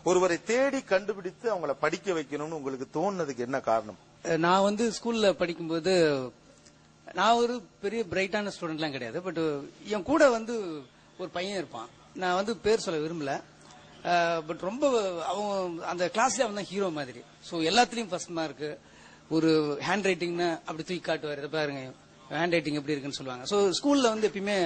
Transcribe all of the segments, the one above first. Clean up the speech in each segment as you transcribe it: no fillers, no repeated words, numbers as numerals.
ஒருவரை தேடி கண்டுபிடித்து அவங்கள படிக்க வைக்கணும்னு உங்களுக்கு தோணுனதுக்கு என்ன காரணம்? நான் வந்து ஸ்கூல்ல படிக்கும்போது நான் ஒரு பெரிய பிரைட்டான ஸ்டூடெண்ட்லாம் கிடையாது. பட் என் கூட வந்து ஒரு பையன் இருப்பான். நான் வந்து பேர் சொல்ல விரும்பல. பட் ரொம்ப அவன் அந்த கிளாஸ்ல அவன் தான் ஹீரோ மாதிரி. ஸோ எல்லாத்துலயும் ஃபர்ஸ்ட் மார்க். ஒரு ஹேண்ட் ரைட்டிங்னா அப்படி தூக்கி காட்டுவார். இதை பாருங்க ஹேண்ட் ரைட்டிங் எப்படி இருக்குன்னு சொல்லுவாங்க. ஸோ ஸ்கூல்ல வந்து எப்பயுமே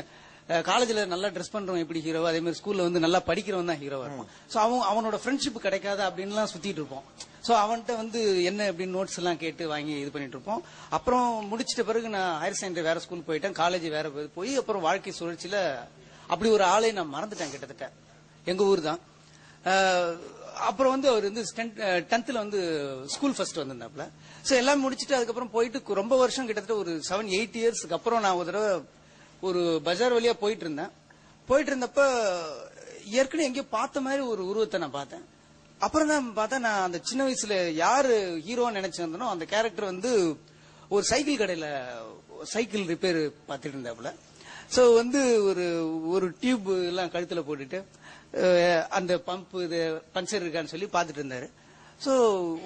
காலேஜ்ல நல்லா ட்ரெஸ் பண்றவன் எப்படி ஹீரோவா, அதே மாதிரி ஸ்கூல்ல வந்து நல்லா படிக்கிறவன் தான் ஹீரோவா இருக்கும். ஸோ அவனோட ஃப்ரெண்ட்ஷிப் கிடைக்காத அப்படின்லாம் சுத்திட்டு இருப்போம். ஸோ அவன்கிட்ட வந்து என்ன அப்படின்னு நோட்ஸ் எல்லாம் கேட்டு வாங்கி இது பண்ணிட்டு இருப்போம். அப்புறம் முடிச்சிட்ட பிறகு நான் ஹையர் செகண்டரி வேற ஸ்கூல் போயிட்டேன், காலேஜ் வேற போய் அப்புறம் வாழ்க்கை சுழற்சியில அப்படி ஒரு ஆளை நான் மறந்துட்டேன். கிட்டத்தட்ட எங்க ஊர் தான். அப்புறம் வந்து அவர் வந்து 10th வந்து ஸ்கூல் ஃபர்ஸ்ட் வந்திருந்தாப்ல. ஸோ எல்லாம் முடிச்சுட்டு அதுக்கப்புறம் போயிட்டு ரொம்ப வருஷம் கிட்டத்தட்ட ஒரு 7-8 இயர்ஸ்க்கு அப்புறம் நான் ஒரு தடவை ஒரு பஜார் வழியா போயிட்டு இருந்தப்ப ஏற்கனவே எங்கேயோ பார்த்த மாதிரி ஒரு உருவத்தை நான் பார்த்தேன். அப்புறம் தான் பார்த்தா நான் அந்த சின்ன வயசுல யாரு ஹீரோன்னு நினைச்சிருந்தனோ அந்த கேரக்டர் வந்து ஒரு சைக்கிள் கடையில சைக்கிள் ரிப்பேர் பார்த்துட்டு இருந்தாப்புல. ஸோ வந்து ஒரு டியூப் எல்லாம் கழுத்துல போட்டுட்டு அந்த பம்ப் இது பஞ்சர் இருக்கான்னு சொல்லி பார்த்துட்டு இருந்தாரு. ஸோ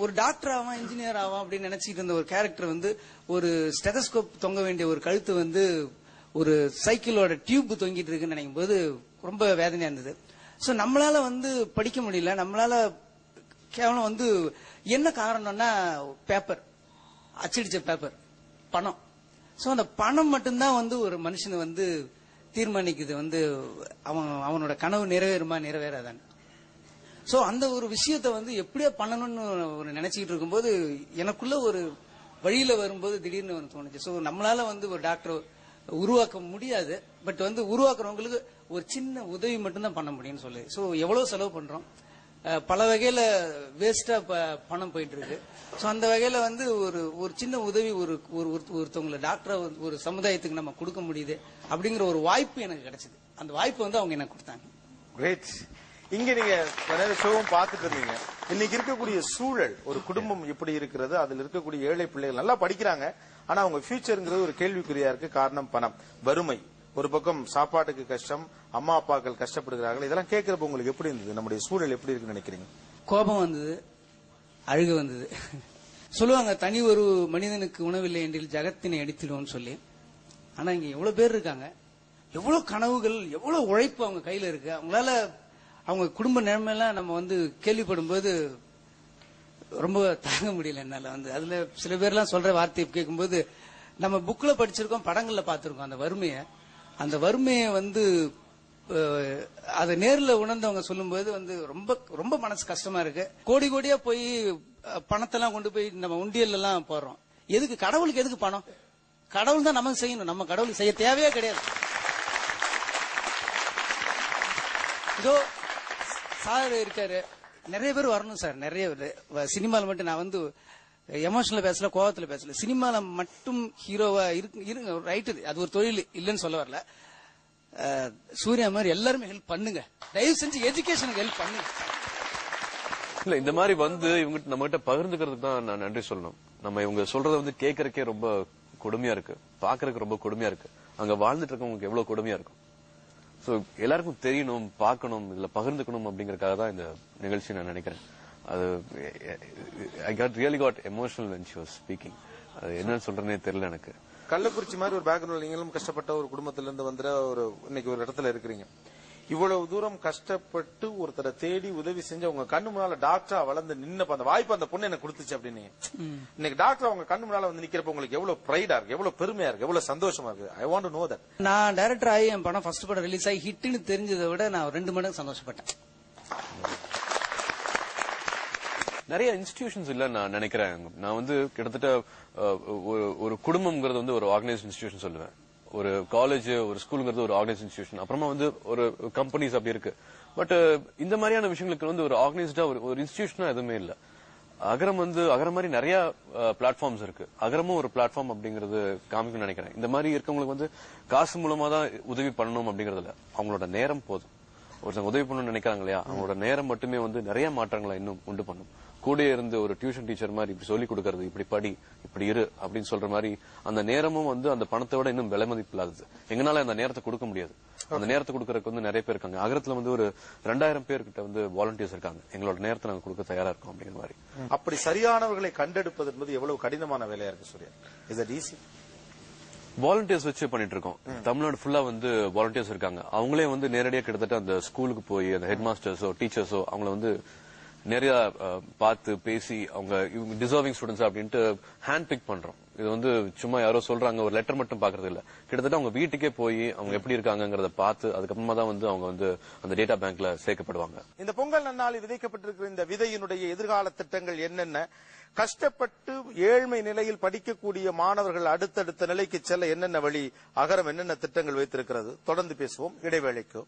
ஒரு டாக்டர் ஆவான் இன்ஜினியர் ஆவான் அப்படின்னு நினைச்சிட்டு இருந்த ஒரு கேரக்டர் வந்து ஒரு ஸ்டெதஸ்கோப் தொங்க வேண்டிய ஒரு கழுத்து வந்து ஒரு சைக்கிளோட டியூப் தொங்கிட்டு இருக்குன்னு நினைக்கும் போது ரொம்ப வேதனையா இருந்தது. ஸோ நம்மளால வந்து படிக்க முடியல. நம்மளால கேவலம் வந்து என்ன காரணம்னா பேப்பர், அச்சடிச்ச பேப்பர், பணம். ஸோ அந்த பணம் மட்டும்தான் வந்து ஒரு மனுஷனை வந்து தீர்மானிக்குது வந்து அவனோட கனவு நிறைவேறுமா நிறைவேறாதான். ஸோ அந்த ஒரு விஷயத்த வந்து எப்படியா பண்ணணும்னு ஒரு நினைச்சிட்டு இருக்கும்போது எனக்குள்ள ஒரு வழியில வரும்போது திடீர்னு ஒன்று தோணுச்சு. ஸோ நம்மளால வந்து ஒரு டாக்டர் உருவாக்க முடியாது, பட் வந்து உருவாக்குறவங்களுக்கு ஒரு சின்ன உதவி மட்டும்தான் பண்ண முடியும்னு சொல்லி. ஸோ எவ்வளவு செலவு பண்றோம், பல வகையில வேஸ்டா பணம் போயிட்டு இருக்கு. ஸோ அந்த வகையில வந்து ஒரு சின்ன உதவி ஒருத்தவங்களை டாக்டரை ஒரு சமுதாயத்துக்கு நம்ம கொடுக்க முடியுது அப்படிங்கிற ஒரு வாய்ப்பு எனக்கு கிடைச்சது. அந்த வாய்ப்பு வந்து அவங்க எனக்கு கொடுத்தாங்க. கிரேட். இங்க நீங்க ஷோவும் பார்த்துட்டு இருந்தீங்க. இன்னைக்கு இருக்கக்கூடிய சூழல், ஒரு குடும்பம் எப்படி இருக்கிறது, அதுல இருக்கக்கூடிய ஏழை பிள்ளைகள் நல்லா படிக்கிறாங்க, ஆனா அவங்க ஃபியூச்சர்ங்கிறது ஒரு கேள்விக்குறியா இருக்கு. காரணம் பணம், வறுமை. ஒரு பக்கம் சாப்பாட்டுக்கு கஷ்டம், அம்மா அப்பாக்கள் கஷ்டப்படுகிறார்கள். இதெல்லாம் கேட்கிறப்ப உங்களுக்கு எப்படி இருந்தது? நம்முடைய சூழல் எப்படி இருக்குன்னு நினைக்கிறீங்க? கோபம் வந்தது, அழுக வந்தது. சொல்லுவாங்க தனி ஒரு மனிதனுக்கு உணவில்லை என்றில் ஜகத்தினை அடித்திடுவோம்னு சொல்லி. ஆனா இங்க எவ்வளவு பேர் இருக்காங்க, எவ்வளவு கனவுகள், எவ்வளவு உழைப்பு அவங்க கையில இருக்கு. அவங்களால அவங்க குடும்ப நிலைமையெல்லாம் நம்ம வந்து கேள்விப்படும் போது ரொம்ப தாங்க முடியல என்னால வந்து. அதுல சில பேர்லாம் சொல்ற வார்த்தையை கேட்கும்போது நம்ம புக்ல படிச்சிருக்கோம், படங்கள்ல பார்த்திருக்கோம் அந்த வறுமையை வந்து அதை நேர்ல உணர்ந்தவங்க சொல்லும்போது வந்து ரொம்ப ரொம்ப மனசு கஷ்டமா இருக்கு. கோடி கோடியா போய் பணத்தெல்லாம் கொண்டு போய் நம்ம உண்டியல் எல்லாம் போடுறோம். எதுக்கு? கடவுளுக்கு எதுக்கு பணம்? கடவுள் தான் நமக்கு செய்யணும், நம்ம கடவுளுக்கு செய்ய தேவையே கிடையாது. இதோ சார் இருக்காரு, நிறைய பேர் வரணும் சார். நிறைய சினிமால மட்டும் நான் வந்து எமோஷனல பேசல, கோவத்துல பேசல. சினிமால மட்டும் ஹீரோவா இருங்க, ரைட்டு, அது ஒரு தொழில் இல்லைன்னு சொல்ல வரல. சூர்யா மாதிரி எல்லாருமே ஹெல்ப் பண்ணுங்க, தயவு செஞ்சு எஜுகேஷனுக்கு ஹெல்ப் பண்ணுங்க. இல்ல இந்த மாதிரி வந்து இவங்க நம்ம கிட்ட பகிர்ந்துக்கிறதுக்கு தான் நான் நன்றி சொல்லணும். நம்ம இவங்க சொல்றத வந்து கேட்கறக்கே ரொம்ப கொடுமையா இருக்கு, பாக்குறதுக்கு ரொம்ப கொடுமையா இருக்கு. அங்க வாழ்ந்துட்டு இருக்கவங்களுக்கு எவ்வளவு கொடுமையா இருக்கும். சோ எல்லாருக்கும் தெரியணும், பார்க்கணும், இதுல பகிர்ந்துக்கணும் அப்படிங்கறதுக்காக தான் இந்த நிகழ்ச்சி நான் நினைக்கிறேன். அது I really got emotional when she was speaking. அது என்னன்னு சொல்றேனே தெரியல எனக்கு. கள்ளக்குறிச்சி மாதிரி ஒரு பேக்ரவுண்ட், நீங்களும் கஷ்டப்பட்ட ஒரு குடும்பத்திலிருந்து வந்துற இன்னைக்கு ஒரு இடத்துல இருக்கிறீங்க. இவ்வளவு தூரம் கஷ்டப்பட்டு ஒருத்தரை தேடி உதவி செஞ்சு அவங்க கண்ணு முன்னால டாக்டரா வளர்ந்து நின்னப்ப அந்த வாய்ப்பு அந்த பொண்ணு எனக்கு கொடுத்துச்சு அப்படின்னு இன்னைக்கு டாக்டர் அவங்க கண்ணு முன்னால வந்து நிக்கிறப்ப உங்களுக்கு எவ்வளவு பிரைடா இருக்கு, எவ்வளவு பெருமையா இருக்கு, எவ்வளவு சந்தோஷமா இருக்கு. I want to know that. நான் டைரக்டர் ஆகி என் படம் ஃபர்ஸ்ட் படம் ரிலீஸ் ஆகி ஹிட்னு தெரிஞ்சதை விட நான் 2 மடங்கு சந்தோஷப்பட்டேன். நிறைய இன்ஸ்டிடியூஷன்ஸ் இல்ல நான் நினைக்கிறேன். நான் வந்து கிட்டத்தட்ட ஒரு குடும்பம்ங்கிறது வந்து ஒரு ஆர்கனைஸ்ட் இன்ஸ்டிடியூஷன் சொல்லுவேன். ஒரு காலேஜ், ஒரு ஸ்கூலுங்கிறது ஒரு ஆர்கனைஸ்ட் இன்ஸ்டிடியூஷன். அப்புறமா வந்து ஒரு கம்பெனிஸ் அப்படி இருக்கு. பட் இந்த மாதிரியான விஷயங்களுக்கு வந்து ஒரு ஆர்கனைஸ்டா ஒரு இன்ஸ்டிடியூஷனா எதுவுமே இல்ல. அகரம் மாதிரி நிறைய பிளாட்ஃபார்ம்ஸ் இருக்கு. அகரமும் ஒரு பிளாட்ஃபார்ம் அப்படிங்கறது காமிக்கணும்னு நினைக்கிறேன். இந்த மாதிரி இருக்கவங்களுக்கு வந்து காசு மூலமா தான் உதவி பண்ணணும் அப்படிங்கறது இல்ல, அவங்களோட நேரம் போதும். ஒருத்தங்க உதவி பண்ணணும்னு நினைக்கிறாங்க இல்லையா, அவங்களோட நேரம் மட்டுமே வந்து நிறைய மாற்றங்களை இன்னும் உண்டு பண்ணும். கூட இருந்து ஒரு டியூஷன் டீச்சர் மாதிரி இப்படி சொல்லி கொடுக்கறது, இப்படி படி, இப்படி இரு அப்படின்னு சொல்ற மாதிரி அந்த நேரமும் வந்து அந்த பணத்தை விட இன்னும் விலை மதிப்பு இல்லாதது. எங்கனால அந்த நேரத்தை கொடுக்க முடியாது. அந்த நேரத்தை கொடுக்கறதுக்கு வந்து நிறைய பேர் இருக்காங்க. அகரத்துல வந்து ஒரு 2000 பேர்கிட்ட வந்து வாலண்டியர்ஸ் இருக்காங்க. எங்களோட நேரத்தை நாங்க கொடுக்க தயாரா இருக்கோம் அப்படிங்கிற மாதிரி. அப்படி சரியானவர்களை கண்டெடுப்பது என்பது எவ்வளவு கடினமான வேலையா இருக்கு Surya? Is it easy? Volunteers வச்சு பண்ணிட்டு இருக்கோம். தமிழ்நாடு ஃபுல்லா வந்து வாலண்டியர்ஸ் இருக்காங்க. அவங்களே வந்து நேரடியா கிட்டத்தட்ட அந்த ஸ்கூலுக்கு போய் அந்த ஹெட் மாஸ்டர்ஸோ டீச்சர்ஸோ அவங்கள வந்து நிறைய பார்த்து பேசி அவங்க இவங்க டிசர்விங் ஸ்டூடெண்ட்ஸ் அப்படின்ட்டு ஹேண்ட் பிக் பண்றோம். இது வந்து சும்மா யாரோ சொல்றாங்க ஒரு லெட்டர் மட்டும் பாக்குறது இல்ல, கிட்டத்தட்ட அவங்க வீட்டுக்கே போய் அவங்க எப்படி இருக்காங்கறத பார்த்து அதுக்கப்புறமா தான் வந்து அவங்க வந்து அந்த டேட்டா பேங்க்ல சேர்க்கப்படுவாங்க. இந்த பொங்கல் நன்னாளில் விதைக்கப்பட்டிருக்கிற இந்த விதையினுடைய எதிர்கால திட்டங்கள் என்னென்ன? கஷ்டப்பட்டு ஏழ்மை நிலையில் படிக்கக்கூடிய மாணவர்கள் அடுத்தடுத்த நிலைக்கு செல்ல என்னென்ன வழி அகரம் என்னென்ன திட்டங்கள் வைத்திருக்கிறது? தொடர்ந்து பேசுவோம் இடைவேளைக்கு.